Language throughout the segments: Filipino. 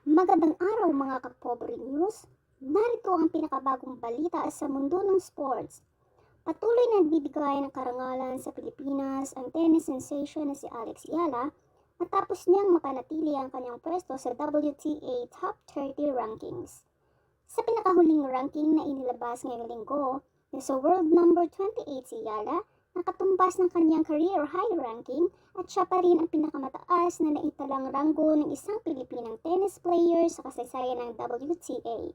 Magandang araw mga kapobre news. Narito ang pinakabagong balita sa mundo ng sports. Patuloy na nagbibigay ng karangalan sa Pilipinas ang tennis sensation na si Alex Yala matapos niyang mapanatili ang kanyang pwesto sa WTA Top 30 rankings. Sa pinakahuling ranking na inilabas ngayong linggo, na sa world number 28 si Yala, nakatumbas ng kanyang career high ranking at siya pa rin ang pinakamataas na naitalang ranggo ng isang Pilipinang tennis player sa kasaysayan ng WTA.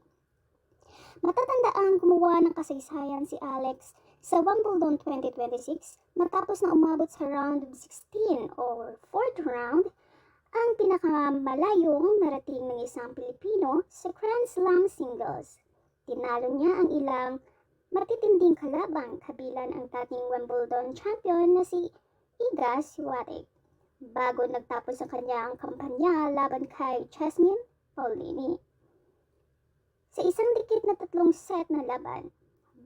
Matatandaan gumawa ng kasaysayan si Alex sa Wimbledon 2026 matapos na umabot sa round of 16 or 4th round, ang pinakamalayong narating ng isang Pilipino sa Grand Slam singles. Tinalo niya ang ilang matitinding kalaban kabilang ang dating Wimbledon champion na si Iga Swiatek bago nagtapos ang kanyang kampanya laban kay Jasmine Paolini. Sa isang dikit na 3 set na laban,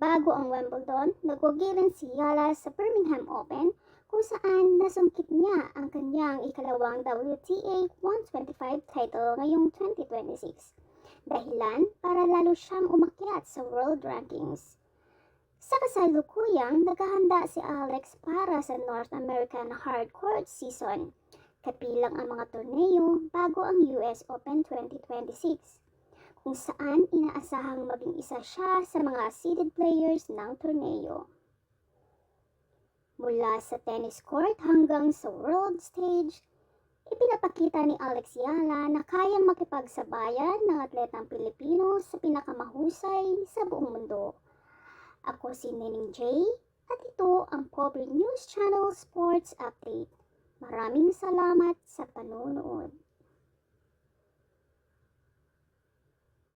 bago ang Wimbledon, nagwagi rin si Yala sa Birmingham Open kung saan nasungkit niya ang kanyang ikalawang WTA 125 title ngayong 2026. Dahilan para lalo siyang umakyat sa world rankings. Sa kasalukuyang, naghahanda si Alex para sa North American Hardcourt season, kabilang ang mga torneo bago ang US Open 2026, kung saan inaasahang maging isa siya sa mga seeded players ng torneo. Mula sa tennis court hanggang sa world stage, ipinapakita ni Alex Yala na kayang makipagsabayan ng atletang Pilipino sa pinakamahusay sa buong mundo. Ako si Nening J at ito ang Pobre News Channel Sports Update. Maraming salamat sa panonood.